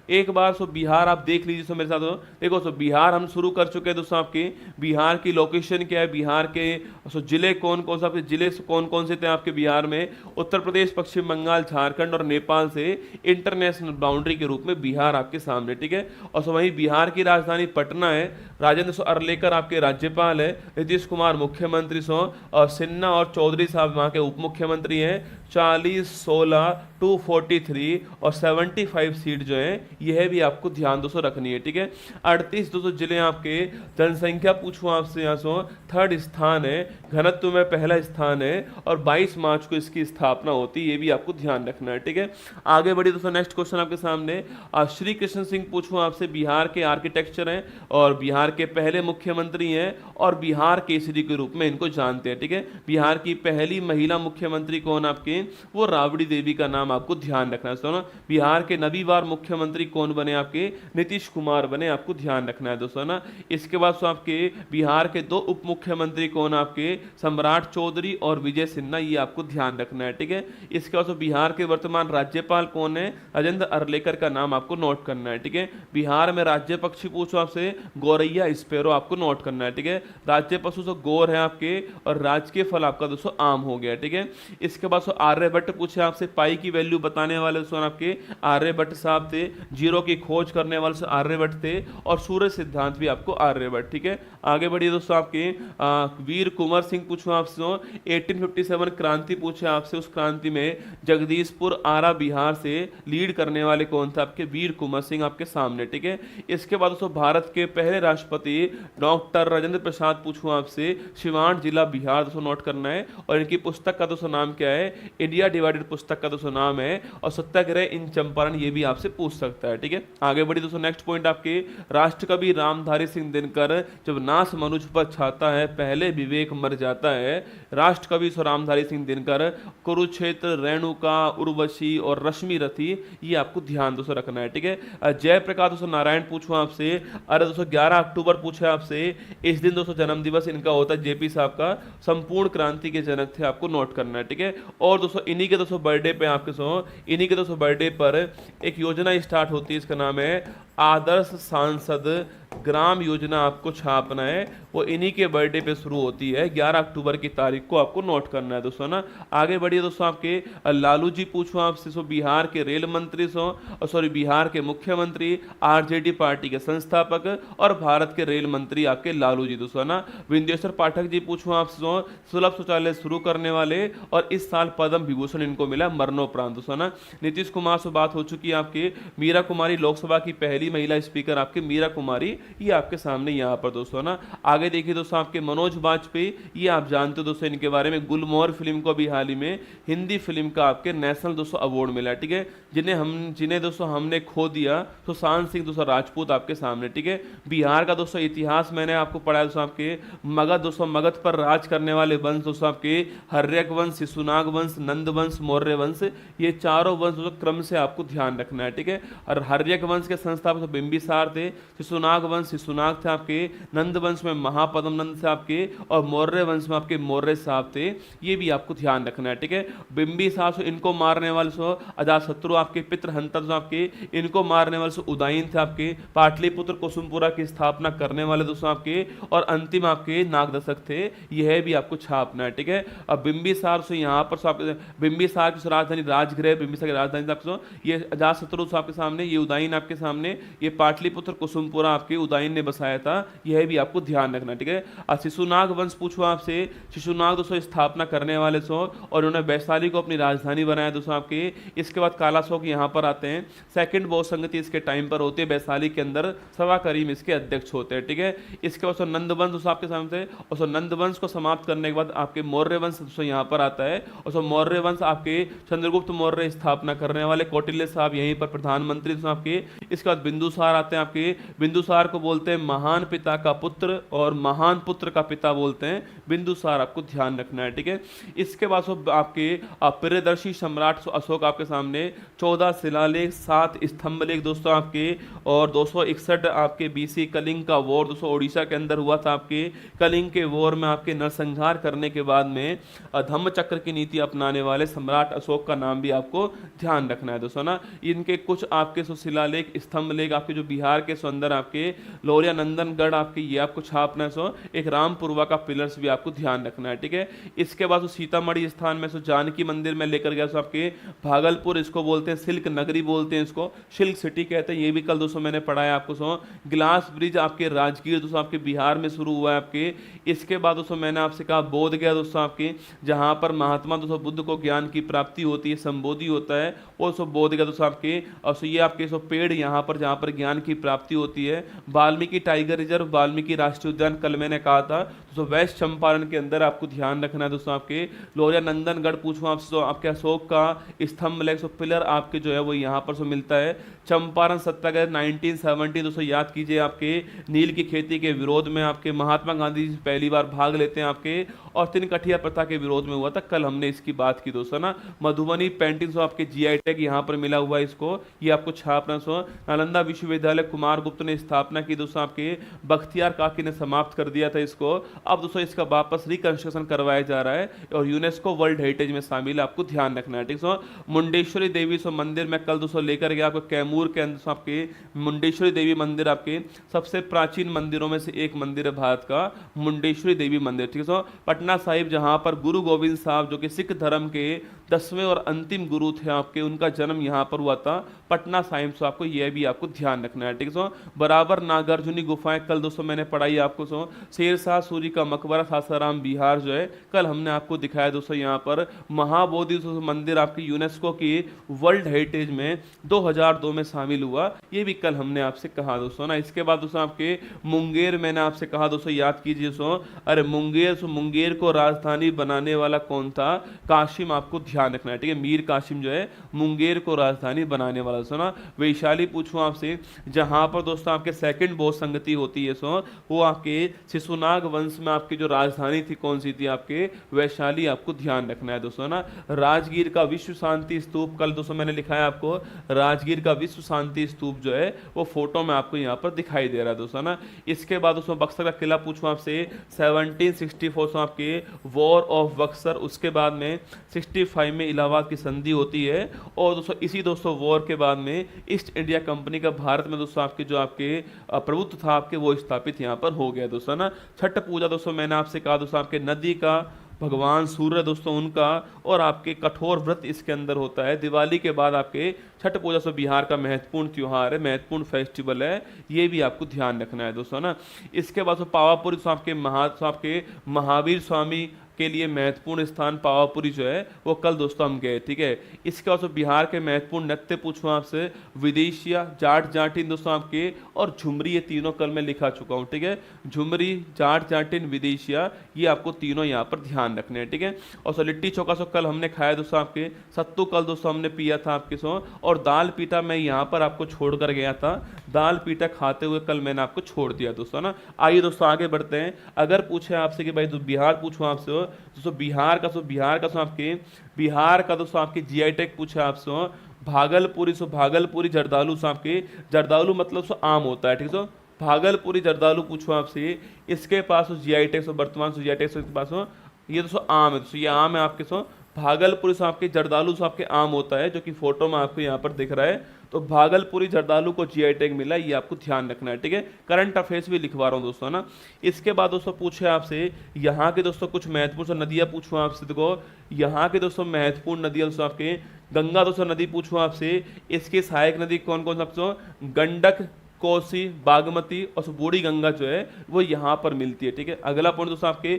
एक बार सो बिहार आप देख लीजिए सो मेरे साथ हो। देखो सो बिहार हम शुरू कर चुके हैं दोस्तों। आपके बिहार की लोकेशन क्या है, बिहार के सो जिले कौन कौन से, आपके जिले कौन कौन से थे आपके बिहार में? उत्तर प्रदेश, पश्चिम बंगाल, झारखंड और नेपाल से इंटरनेशनल बाउंड्री के रूप में बिहार आपके सामने, ठीक है। और सो वहीं बिहार की राजधानी पटना है। राजेंद्र सो अरलेकर आपके राज्यपाल है, नीतीश कुमार मुख्यमंत्री सो, और सिन्हा और चौधरी साहब वहाँ के उप मुख्यमंत्री हैं। 40, 16, 243 और 75 सीट जो है यह भी आपको ध्यान दोस्तों रखनी है, ठीक है। 38 दोस्तों जिले आपके। जनसंख्या पूछूं आपसे यहाँ सो थर्ड स्थान है, घनत्व में पहला स्थान है, और 22 मार्च को इसकी स्थापना होती है, ये भी आपको ध्यान रखना है, ठीक है। आगे बढ़िए दोस्तों, नेक्स्ट क्वेश्चन आपके सामने। श्री कृष्ण सिंह पूछूं आपसे, बिहार के आर्किटेक्चर हैं और बिहार के पहले मुख्यमंत्री हैं और बिहार केसरी के रूप में इनको जानते हैं, ठीक है। बिहार की पहली महिला मुख्यमंत्री कौन आपके? वो राबड़ी देवी का नाम आपको ध्यान रखना है दोस्तों ना। बिहार के नवीवार मुख्यमंत्री कौन बने आपके? नीतीश कुमार बने, आपको ध्यान रखना है दोस्तों ना। इसके बाद सो आपके बिहार के दो उप मुख्यमंत्री कौन आपके? सम्राट चौधरी और विजय सिन्हा, ये आपको ध्यान रखना है, ठीक है। इसके बाद सो बिहार के वर्तमान राज्यपाल कौन है? राजेंद्र अरलेकर का नाम आपको नोट करना है, ठीक है। बिहार में राज्य पक्षी पूछो आपसे, गौरैया स्पेरो, आपको नोट करना है, ठीक है। राज्य पशु सो गोर है आपके, और राजकीय फल आपका दोस्तों आम हो गया, ठीक है। इसके बाद सो आर्यभट्ट पूछे आपसे, पाई की वैल्यू बताने वाले दोस्तों आपके आर्यभट्ट साहब थे। जीरो की खोज करने वाले आर्यभट्ट थे, और सूर्य सिद्धांत भी आपको आर्यभट्ट, ठीक है। आगे बढ़िए दोस्तों, आपके वीर कुंवर सिंह पूछो आपसे 1857 क्रांति पूछे आपसे, उस क्रांति में जगदीशपुर आरा बिहार से लीड करने वाले कौन थे? आपके वीर कुंवर सिंह आपके सामने, ठीक है। इसके बाद दोस्तों भारत के पहले राष्ट्रपति डॉक्टर राजेंद्र प्रसाद पूछूं आपसे, सिवान जिला बिहार दोस्तों नोट करना है। और इनकी पुस्तक का दोस्तों नाम क्या है? इंडिया डिवाइडेड पुस्तक का दोस्तों नाम है। और सत्याग्रह इन चंपारण, ये भी आपसे पूछ सकता है, ठीक है। आगे बढ़ी दोस्तों, नेक्स्ट पॉइंट आपके राष्ट्रकवि रामधारी सिंह दिनकर, जब नास मनुज पर छाता है पहले विवेक मर जाता है। राष्ट्रकवि रामधारी सिंह दिनकर, कुरुक्षेत्र, रेणुका, उर्वशी और रश्मि रथी, ये आपको ध्यान दोस्तों रखना है, ठीक है। जयप्रकाश दोस्तों नारायण पूछूं आपसे, अरे दोस्तों 11 अक्टूबर पूछे आपसे, इस दिन दोस्तों जन्म दिवस इनका होता है, जेपी साहब का, संपूर्ण क्रांति के जनक थे, आपको नोट करना है, ठीक है। और दोस्तों इन्हीं के दोस्तों बर्थडे पे आपके इन्हीं के दोस्तों बर्थडे पर एक योजना स्टार्ट होती है, इसका नाम है आदर्श सांसद ग्राम योजना, आपको छापना है। वो इन्हीं के बर्थडे पे शुरू होती है, 11 अक्टूबर की तारीख को आपको नोट करना है दोस्तों ना। आगे बढ़िए दोस्तों, आपके लालू जी पूछूं आपसे, बिहार के रेल मंत्री बिहार के मुख्यमंत्री, आरजेडी पार्टी के संस्थापक और भारत के रेल मंत्री आपके लालू जी दोस्तों ना। विंदेश्वर पाठक जी पूछूं आपसे, सुलभ शौचालय शुरू करने वाले, और इस साल पद्म विभूषण इनको मिला मरणोपरांत दोस्तों ना। नीतीश कुमार से बात हो चुकी है आपके। मीरा कुमारी लोकसभा की पहली महिला स्पीकर आपके मीरा कुमारी, ये आपके सामने यहाँ पर दोस्तों ना। आगे देखिए दोस्तों, आपके मनोज वाजपेयी, ये आप जानते हो दोस्तों इनके बारे में, गुलमोहर फिल्म को भी हाल ही में हिंदी फिल्म का आपके नेशनल दोस्तों अवार्ड मिला, ठीक है। जिन्हें दोस्तों हमने खो दिया, सुशांत सिंह दोस्तों राजपूत आपके सामने, ठीक है। बिहार का दोस्तों इतिहास मैंने आपको पढ़ाया दोस्तों, आपके मगध दोस्तों, मगध पर राज करने वाले वंश दोस्तों आपके हर्यक वंश, शिशुनाग वंश, नंद वंश, मौर्य वंश, ये चारों वंश दोस्तों क्रम से आपको ध्यान रखना है, ठीक है। और हर्यक वंश के संस्थापक बिंबिसार थे, शिशुनाग वंश शिशुनाग थे आपके, नंद वंश में महापद्म नंद थे आपके, और मौर्य वंश में आपके मौर्य साहब थे, ये भी आपको ध्यान रखना है, ठीक है। बिंबिसार इनको मारने वाले अजातशत्रु आपके पितृ हंता आपके, इनको मारने वाले उदयन थे आपके, पाटलिपुत्र कुसुमपुरा की स्थापना करने वाले दोस्तों आपके, और अंतिम आपके नागदशक थे, यह भी आपको छापना है, ठीक है। अब बिंबिसार से यहाँ पर बिंबिसार की राजधानी राजगृह, बिंबिसार की राजधानी ये अजातशत्रु आपके सामने, ये उदयन आपके सामने, ये पाटलिपुत्र कुसुमपुरा आपके उदयन ने बसाया था, यह भी आपको ध्यान रखना, ठीक है। शिशुनाग वंश पूछो आपसे, शिशुनाग दोस्तों स्थापना करने वाले और उन्होंने वैशाली को अपनी राजधानी बनाया दोस्तों आपके। इसके बाद कालाशोक यहाँ पर आते हैं, सेकंड बहुसंगति इसके टाइम पर होती है, वैशाली के अंदर सवा करीम इसके अध्यक्ष होते हैं, ठीक है। इसके बाद नंद वंश दोस्तों आपके सामने, और नंद वंश को समाप्त करने के बाद आपके मौर्य वंश दोस्तों यहाँ पर आता है, और मौर्य वंश आपके चंद्रगुप्त मौर्य स्थापना करने वाले, कौटिल्य साहब यहीं पर प्रधानमंत्री आपके। इसके बाद बिंदुसार आते हैं आपके, बिंदुसार को बोलते हैं महान पिता का पुत्र, और महान पुत्र का पिता बोलते हैं बिंदुसार, आपको ध्यान रखना है, ठीक है। इसके बाद आपके प्रियदर्शी सम्राट अशोक आपके सामने, 14 शिलालेख, 7 स्तंभ लेख दोस्तों आपके, और 261 आपके बीसी कलिंग का वॉर दोस्तों उड़ीसा के अंदर हुआ था आपके। कलिंग के वॉर में आपके नरसंहार करने के बाद में धम्म चक्र की नीति अपनाने वाले सम्राट अशोक का नाम भी आपको ध्यान रखना है दोस्तों ना। इनके कुछ आपके आपके सो शिलालेख स्तंभ लेख आपके जो बिहार के सो अंदर आपके लौरिया नंदनगढ़ आपके ये आपको छापना है। सो एक रामपुरवा का पिलर्स भी आपको ध्यान रखना है, ठीक है। इसके बाद सीतामढ़ी स्थान में सो जानकी मंदिर में लेकर गया, सो आपके भागलपुर इसको बोलते हैं, सिल्क नगरी बोलते हैं, इसको सिल्क सिटी कहते हैं, ये भी कल दोस्तों मैंने पढ़ाया आपको। सो ग्लास ब्रिज आपके राजगीर दोस्तों आपके बिहार में शुरू हुआ है आपके। इसके बाद दोस्तों मैंने आपसे कहा बोध गया दोस्तों आपके, जहां पर महात्मा दोस्तों बुद्ध को ज्ञान की प्राप्ति होती है, संबोधि होता है, और सो बोध गया दोस्तों आपके। और सो ये आपके सो पेड़ यहाँ पर जहाँ पर ज्ञान की प्राप्ति होती है। वाल्मीकि टाइगर रिजर्व, वाल्मीकि राष्ट्रीय उद्यान कल मैंने कहा था, तो वेस्ट चंपारण के अंदर आपको ध्यान रखना है दोस्तों आपके। लौरिया नंदनगढ़ पूछूं आपसे तो आपके अशोक का स्तंभ लेख, पिलर आपके जो है वो यहाँ पर सो मिलता है। चंपारण सत्याग्रह 1970 दोस्तों याद कीजिए, आपके नील की खेती के विरोध में आपके महात्मा गांधी जी पहली बार भाग लेते हैं आपके, और तिनकठिया प्रथा के विरोध में हुआ था, कल हमने इसकी बात की दोस्तों ना। मधुबनी पेंटिंग सो आपके जीआई टैग यहाँ पर मिला हुआ है, इसको ये आपको छापना। सो नालंदा विश्वविद्यालय कुमार गुप्त ने स्थापना की दोस्तों आपके, बख्तियार काकी ने समाप्त कर दिया था इसको, अब दोस्तों इसका वापस रिकंस्ट्रक्शन करवाया जा रहा है और यूनेस्को वर्ल्ड हेरिटेज में शामिल है, आपको ध्यान रखना है, ठीक। सो मुंडेश्वरी देवी सो मंदिर में कल दोस्तों लेकर गया आपको, कैमूर के अंदर आपके मुंडेश्वरी देवी मंदिर आपके सबसे प्राचीन मंदिरों में से एक मंदिर है भारत का, मुंडेश्वरी देवी मंदिर, ठीक है। सो पटना साहिब जहां पर गुरु गोविंद साहब जो कि सिख धर्म के 10वें और अंतिम गुरु थे आपके, उनका जन्म यहां पर हुआ था पटना साहिब। सो आपको यह भी आपको ध्यान रखना है, ठीक है। सो बराबर नागार्जुनी गुफाएं कल दोस्तों मैंने पढ़ाई आपको। सो शेरशाह सूरी का मकबरा सासाराम बिहार जो है कल हमने आपको दिखाया दोस्तों। यहाँ पर महाबोधि मंदिर आपकी यूनेस्को की वर्ल्ड हेरिटेज में 2002 में शामिल हुआ, ये भी कल हमने आपसे कहा दोस्तों ना। इसके बाद दोस्तों आपके मुंगेर मैंने आपसे कहा दोस्तों, याद कीजिए। सो अरे मुंगेर को राजधानी बनाने वाला कौन था? कासिम, आपको ध्यान रखना है, ठीक है। मीर कासिम जो है मुंगेर को राजधानी बनाने वाला। सो ना वैशाली पूछूं आपसे, जहां पर दोस्तों आपके सेकंड बहुत संगति होती है, सो वो आपके शिशुनाग वंश में आपकी जो राजधानी थी कौन सी थी? आपके वैशाली, आपको ध्यान रखना है दोस्तों ना। राजगीर का विश्व शांति स्तूप कल दोस्तों मैंने लिखाया आपको, राजगीर का विश्व शांति स्तूप जो है वो फोटो में आपको यहाँ पर दिखाई दे रहा है दोस्तों ना। इसके बाद दोस्तों बक्सर का किला पूछूं आपसे, 1764 आपके वॉर ऑफ बक्सर, उसके बाद में 65 में इलाहाबाद की संधि होती है, और दोस्तों इसी दोस्तों वॉर के बाद में ईस्ट इंडिया कंपनी का भारत में दोस्तों आपके जो आपके प्रभुत्व था आपके वो स्थापित यहाँ पर हो गया दोस्तों ना। छठ पूजा दोस्तों मैंने आपसे कहा दोस्तों आपके नदी का भगवान सूर्य दोस्तों उनका, और आपके कठोर व्रत इसके अंदर होता है। दिवाली के बाद आपके छठ पूजा से बिहार का महत्वपूर्ण त्योहार है, महत्वपूर्ण फेस्टिवल है, ये भी आपको ध्यान रखना है दोस्तों ना। इसके बाद पावापुरी आपके महावीर स्वामी के लिए महत्वपूर्ण स्थान पावापुरी जो है वो कल दोस्तों हम गए, ठीक है। इसके बाद बिहार के महत्वपूर्ण नृत्य पूछूं आपसे, विदेशिया, जाट जाटिन दोस्तों आपके, और झुमरी, ये तीनों कल मैं लिखा चुका हूँ, ठीक है। झुमरी, जाट जाटिन, विदेशिया, ये आपको तीनों यहाँ पर ध्यान रखने हैं, ठीक है। और सो लिट्टी चोखा सो कल हमने खाया दोस्तों आपके, सत्तू कल दोस्तों हमने पिया था आपके सो, और दाल पीटा मैं यहाँ पर आपको छोड़ कर गया था, दाल पीटा खाते हुए कल मैंने आपको छोड़ दिया दोस्तों ना। आइए दोस्तों आगे बढ़ते हैं। अगर पूछे आपसे कि भाई तो बिहार पूछूं आपसे, दोस्तों बिहार का आपके बिहार का दोस्तों आपके जीआई टैग पूछा आपसे, भागलपुरी। सो भागलपुरी जर्दालू सो आपके, जर्दालू मतलब सो आम होता है, ठीक है। भागलपुरी जर्दालू पूछो आपसे, इसके पास जीआई टैग वर्तमान जीआई टैग के पास ये दोस्तों आम है, दोस्तों ये आम है आपके। सो भागलपुरी से आपके जर्दालू से आपके आम होता है, जो कि फोटो में आपको यहाँ पर दिख रहा है। तो भागलपुरी जर्दालू को जीआई टैग मिला, ये आपको ध्यान रखना है, ठीक है। करंट अफेयर्स भी लिखवा रहा हूँ दोस्तों ना। इसके बाद दोस्तों पूछे आपसे यहाँ के दोस्तों कुछ महत्वपूर्ण नदियाँ पूछूँ आपसे, देखो यहाँ के दोस्तों महत्वपूर्ण नदियाँ दोस्तों आपके, गंगा दोस्तों नदी पूछूँ आपसे, इसकी सहायक नदी कौन कौन सा? गंडक, कोसी, बागमती और बूढ़ी गंगा जो है वो यहाँ पर मिलती है, ठीक है। अगला पॉइंट दोस्तों आपके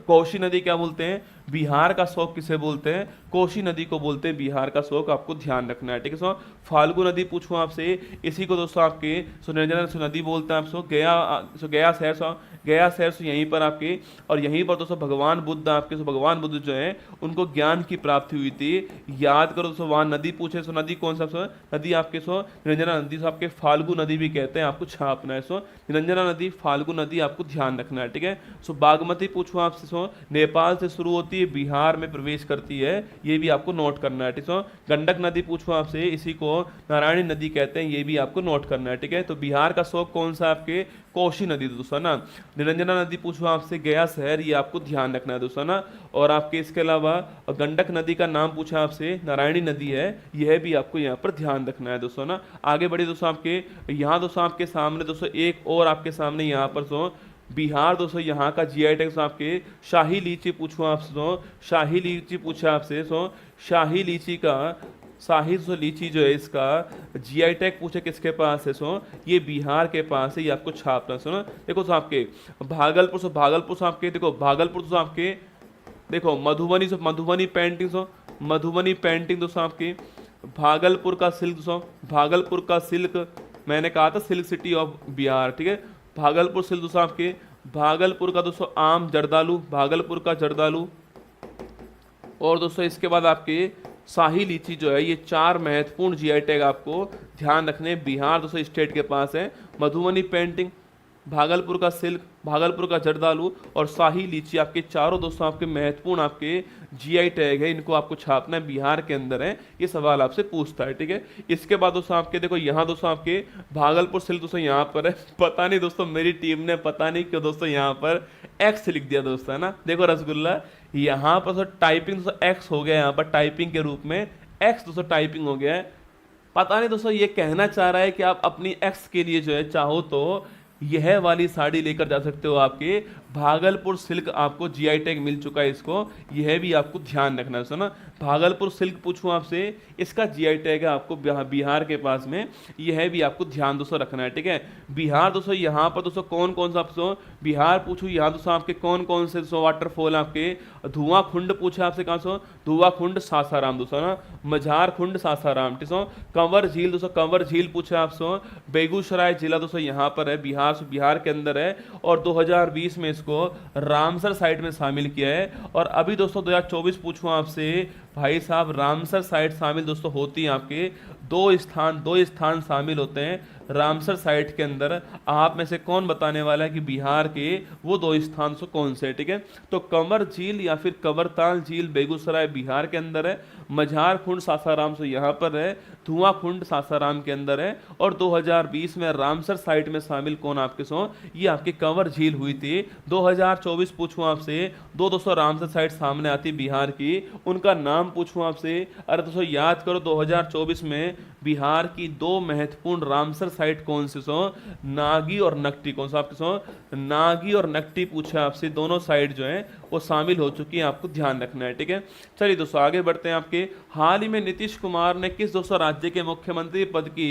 कोसी नदी क्या बोलते हैं? बिहार का शोक किसे बोलते हैं? कोसी नदी को बोलते हैं बिहार का शोक, आपको ध्यान रखना है, ठीक है। सो फाल्गु नदी पूछूं आपसे, इसी को दोस्तों आपके निर्जला नदी बोलते हैं आप। गया शहर यहीं पर आपके, और यहीं पर दोस्तों भगवान बुद्ध आपके, भगवान बुद्ध जो है उनको ज्ञान की प्राप्ति हुई थी, याद करो दोस्तों। वहां नदी पूछे, सो नदी कौन सा? नदी आपके निरंजना नदी, सो आपके फाल्गु नदी भी कहते हैं, आपको छापना है। सो निरंजना नदी, फाल्गु नदी, आपको ध्यान रखना है, ठीक है। सो बागमती पूछूं आपसे, नेपाल से शुरू होती होती है बिहार में प्रवेश करती है, ये भी आपको नोट करना है। ठीक है, गंडक नदी पूछूं आपसे, इसी को नारायणी नदी कहते हैं, ये भी आपको नोट करना है। ठीक है, तो बिहार का शोक कौन सा आपके, कोसी नदी दोस्तों ना। निरंजना नदी पूछूं आपसे, गया शहर, ये आपको ध्यान रखना है दोस्तों ना। और आपके इसके अलावा गंडक नदी का नाम पूछा आपसे, नारायणी नदी है, यह भी आपको यहाँ पर ध्यान रखना है दोस्तों ना। आगे बढ़िए दोस्तों, आपके यहाँ दोस्तों आपके सामने दोस्तों एक और आपके सामने यहाँ पर बिहार दोस्तों यहाँ का जीआई टैग आपके शाही लीची पूछूं आपसे, शाही लीची पूछा आपसे, शाही लीची का शाही लीची जो है इसका जीआई टैग पूछे किसके पास है, ये बिहार के पास है, ये आपको छापना सुनो। देखो आपके भागलपुर भागलपुर आपके, देखो भागलपुर आपके, देखो मधुबनी मधुबनी पेंटिंग मधुबनी पेंटिंग दोस्तों आपकी, भागलपुर का सिल्क भागलपुर का सिल्क, मैंने कहा था सिल्क सिटी ऑफ बिहार। ठीक है, भागलपुर सिल्क दोस्तों आपके, भागलपुर का दोस्तों आम जर्दालू, भागलपुर का जर्दालू। और दोस्तों इसके बाद आपके शाही लीची जो है, ये 4 महत्वपूर्ण जीआई टैग आपको ध्यान रखने। बिहार दोस्तों स्टेट के पास है, मधुबनी पेंटिंग, भागलपुर का सिल्क, भागलपुर का जर्दालू और शाही लीची, आपके चारों दोस्तों आपके महत्वपूर्ण आपके जीआई टैग है, इनको आपको छापना है, बिहार के अंदर है, ये सवाल आपसे पूछता है। ठीक है, इसके बाद दोस्तों आपके देखो यहाँ दोस्तों आपके भागलपुर सिल्क दोस्तों यहाँ पर है, पता नहीं दोस्तों मेरी टीम ने पता नहीं क्यों दोस्तों यहाँ पर एक्स लिख दिया दोस्तों, है ना। देखो रसगुल्ला, यहाँ पर टाइपिंग दोस्तों एक्स हो गया, यहाँ पर टाइपिंग के रूप में एक्स दोस्तों टाइपिंग हो गया है। पता नहीं दोस्तों ये कहना चाह रहा है कि आप अपनी एक्स के लिए जो है चाहो तो यह वाली साड़ी लेकर जा सकते हो। आपके भागलपुर सिल्क आपको जीआई टैग मिल चुका है, इसको यह भी आपको ध्यान रखना है सुना। भागलपुर सिल्क पूछूं आपसे, इसका जीआई टैग है आपको बिहार के पास में, यह भी आपको ध्यान दोस्तों रखना है। ठीक है, बिहार दोस्तों यहाँ पर दोस्तों कौन कौन सा आपसे बिहार पूछूं, यहाँ दोस्तों आपके कौन कौन से वाटरफॉल आपके, धुआं खुंड पूछा आपसे, कहाँ से, धुआं खुंड सासाराम दोस्तों ना, मझार खुंड सासाराम। ठीक है, कंवर झील दोस्तों, कंवर झील पूछा आपसे, बेगूसराय जिला दोस्तों यहाँ पर है, बिहार के अंदर है, और 2020 में इसको रामसर साइट में शामिल किया है। और अभी दोस्तों 2024 पूछूं आपसे भाई साहब, रामसर साइट शामिल दोस्तों होती है आपके दो स्थान शामिल होते हैं रामसर साइट के अंदर। आप में से कौन बताने वाला है कि बिहार के वो 2 स्थान से कौन से? ठीक है, तो कंवर झील या फिर कंवरताल झील बेगूसराय बिहार के अंदर है, मझार खुंड सासाराम से यहाँ पर है, धुआं खुंड सासाराम के अंदर है, और 2020 में रामसर साइट में शामिल कौन आपके ये आपकी कंवर झील हुई थी। 2024 पूछूं आपसे, दोस्तों रामसर साइट सामने आती बिहार की, उनका नाम पूछूं आपसे। अरे दोस्तों याद करो 2024 में बिहार की 2 महत्वपूर्ण रामसर साइट कौन सी नागी और नकटी। कौन सा आपके नागी और नकटी पूछा आपसे, दोनों साइट जो है वो शामिल हो चुकी है, आपको ध्यान रखना है। ठीक है, चलिए दोस्तों आगे बढ़ते हैं। आपके हाल ही में नीतीश कुमार ने किस दोस्तों राज्य के मुख्यमंत्री पद की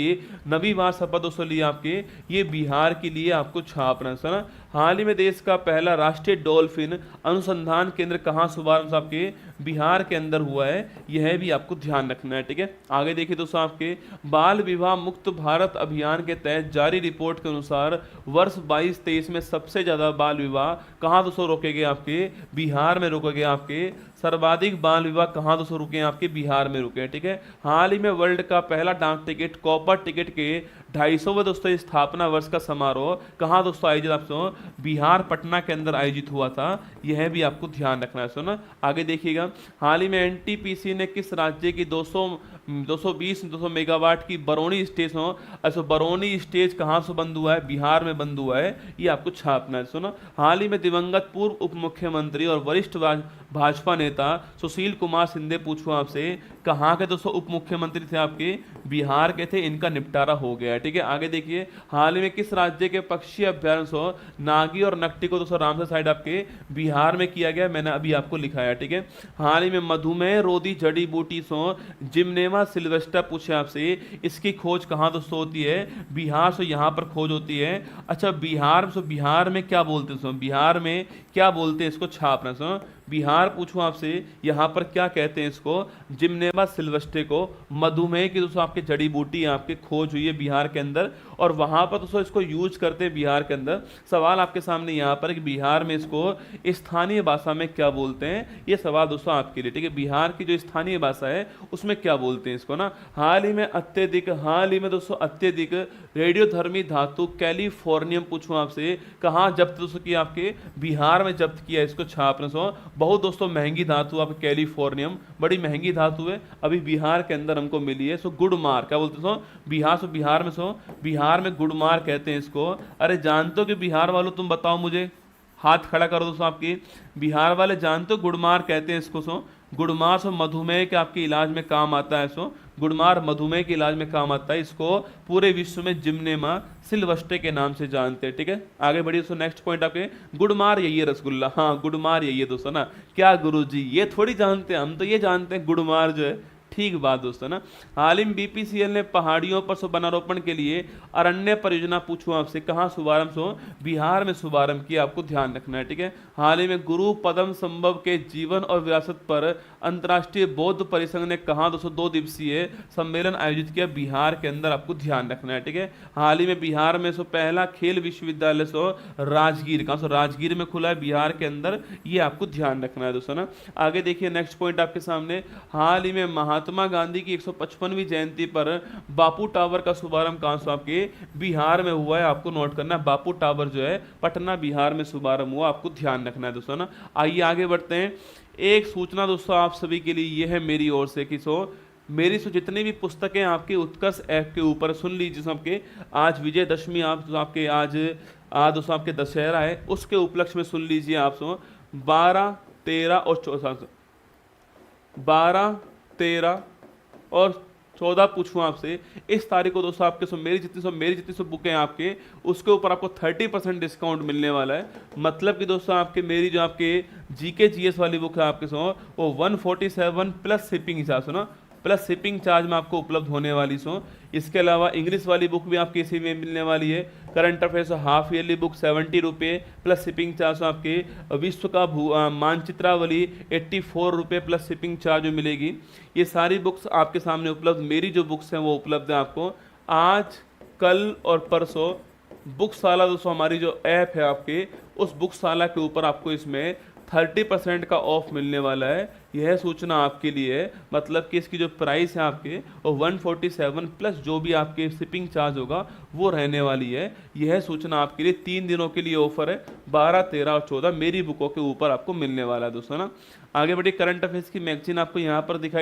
9वीं बार शपथ दोस्तों ली आपके, ये बिहार के लिए आपको छापना है। हाल ही में देश का पहला राष्ट्रीय डॉल्फिन अनुसंधान केंद्र कहाँ शुभारंभ आपके बिहार के अंदर हुआ है, यह भी आपको ध्यान रखना है। ठीक है, आगे देखिए दोस्तों, आपके बाल विवाह मुक्त भारत अभियान के तहत जारी रिपोर्ट के अनुसार वर्ष 22-23 में सबसे ज्यादा बाल विवाह कहाँ दोस्तों रोके गए, आपके बिहार में रोके गए। आपके सर्वाधिक बाल विवाह कहाँ दोस्तों रुके हैं, आपके बिहार में रुके हैं। ठीक है, हाल ही में वर्ल्ड का पहला डाक टिकट कॉपर टिकट के 250वें दोस्तों स्थापना वर्ष का समारोह कहाँ दोस्तों आयोजित आपसे बिहार पटना के अंदर आयोजित हुआ था, यह भी आपको ध्यान रखना है। सुना आगे देखिएगा, हाल ही में एनटीपीसी ने किस राज्य की 220 मेगावाट की बरौनी स्टेज बरौनी स्टेज कहाँ से बंद हुआ है, बिहार में बंद हुआ है, ये आपको छापना है। सुनो, हाल ही में दिवंगत पूर्व उप मुख्यमंत्री और वरिष्ठ भाजपा नेता सुशील कुमार शिंदे पूछूं आपसे, कहाँ के दोस्तों उप मुख्यमंत्री थे, आपके बिहार के थे, इनका निपटारा हो गया है। ठीक है, आगे देखिए, हाल ही में किस राज्य के पक्षी अभ्यारण्य नागी और नकटी को दोस्तों रामसर साइड आपके बिहार में किया गया, मैंने अभी आपको लिखाया। ठीक है, हाल ही में मधुमेह रोधी जड़ी बूटी जिम्नेमा सिल्वेस्टा पूछे आपसे, इसकी खोज कहाँ दोस्तों होती है, बिहार से यहाँ पर खोज होती है। अच्छा, बिहार में क्या बोलते हैं, बिहार में क्या बोलते हैं, इसको छापना। बिहार पूछूं आपसे, यहाँ पर क्या कहते हैं इसको, जिम्नेमा सिल्वेस्टे को, मधुमेह की दोस्तों आपके जड़ी बूटी आपके खोज हुई है बिहार के अंदर, और वहां पर दोस्तों इसको यूज करते हैं बिहार के अंदर। सवाल आपके सामने यहाँ पर कि बिहार में इसको स्थानीय भाषा में क्या बोलते हैं, ये सवाल दोस्तों आपके लिए। ठीक है, बिहार की जो स्थानीय भाषा है उसमें क्या बोलते हैं इसको ना। हाल ही में दोस्तों अत्यधिक रेडियोधर्मी धातु कैलिफोर्नियम पूछूं आपसे, कहाँ जब्त दोस्तों किया, आपके बिहार में जब्त किया, इसको छापना। बहुत दोस्तों महंगी धातु आप कैलिफोर्नियम, बड़ी महंगी धातु है, अभी बिहार के अंदर हमको मिली है। सो गुड़मार, क्या बोलते हैं सो बिहार, सो बिहार में, सो बिहार में गुड़मार कहते हैं इसको। अरे जानते हो कि बिहार वालों, तुम बताओ मुझे, हाथ खड़ा करो दोस्तों आपकी, बिहार वाले जानते हो गुड़मार कहते हैं इसको। सो गुड़मार सो मधुमेह के आपके इलाज में काम आता है। सो गुड़मार मधुमेह के इलाज में काम आता है। इसको पूरे विश्व में जिम्नेमा सिल्वस्टे के नाम से जानते हैं। ठीक है, आगे बढ़िए। सो नेक्स्ट पॉइंट आपके, गुड़मार यही है रसगुल्ला। हाँ गुड़मार यही है दोस्तों ना, क्या गुरुजी ये थोड़ी जानते हैं, हम तो ये जानते हैं गुड़मार जो है। ठीक बात दोस्तों ना। हाल ही में बीपीसीएल ने पहाड़ियों पर सो वनारोपण के लिए अरण्य परियोजना, पूछूं आपसे कहाँ शुभारंभ, सो बिहार में शुभारंभ किया, आपको ध्यान रखना है। ठीक है, हाल ही में गुरु पदम संभव के जीवन और विरासत पर अंतर्राष्ट्रीय बौद्ध परिसंघ ने कहा दोस्तों 2 दिवसीय सम्मेलन आयोजित किया बिहार के अंदर, आपको ध्यान रखना है। ठीक है, हाल ही में बिहार में सो पहला खेल विश्वविद्यालय सो राजगीर का, सो राजगीर में खुला है बिहार के अंदर, ये आपको ध्यान रखना है दोस्तों ना। आगे देखिए नेक्स्ट पॉइंट आपके सामने, हाल ही में महात्मा गांधी की 155वीं जयंती पर बापू टावर का शुभारंभ कहां से, आपके बिहार में हुआ है, आपको नोट करना है। बापू टावर जो है पटना बिहार में शुभारंभ हुआ, आपको ध्यान रखना है दोस्तों ना। आइए आगे बढ़ते हैं। एक सूचना दोस्तों आप सभी के लिए ये है मेरी ओर से कि मेरी जितनी भी पुस्तकें आपके उत्कर्ष ऐप के ऊपर सुन लीजिए, आपके आज विजयदशमी, आप जो आपके आज दोस्तों आपके दशहरा है, उसके उपलक्ष्य में सुन लीजिए आप 12, 13 और 14, 12, 13 और 14 पूछूं आपसे, इस तारीख को दोस्तों आपके मेरी जितनी बुकें हैं आपके, उसके ऊपर आपको 30% डिस्काउंट मिलने वाला है। मतलब कि दोस्तों आपके मेरी जो आपके जीके जीएस वाली बुक है आपके वो 147 प्लस शिपिंग चार्ज ना, प्लस शिपिंग चार्ज में आपको उपलब्ध होने वाली। इसके अलावा इंग्लिश वाली बुक भी आपकी इसी में मिलने वाली है। Current affairs half yearly book 70 रुपये प्लस शिपिंग चार्ज आपके। विश्व का मानचित्रावली 84 रुपये प्लस शिपिंग चार्ज में मिलेगी। ये सारी बुक्स आपके सामने उपलब्ध, मेरी जो बुक्स हैं वो उपलब्ध है आपको आज, कल और परसों। बुकशाला दोस्तों हमारी जो ऐप है आपके, उस बुकशाला के ऊपर आपको इसमें 30% का ऑफ मिलने वाला है। यह सूचना आपके लिए है, मतलब कि इसकी जो प्राइस है आपके वो 147 प्लस जो भी आपके शिपिंग चार्ज होगा वो रहने वाली है। यह सूचना आपके लिए 3 दिनों के लिए ऑफर है, 12, 13 और 14 मेरी बुकों के ऊपर आपको मिलने वाला है दोस्तों ना। आगे बढ़िए, करंट अफेयर्स की मैगजीन आपको यहाँ पर दिखाई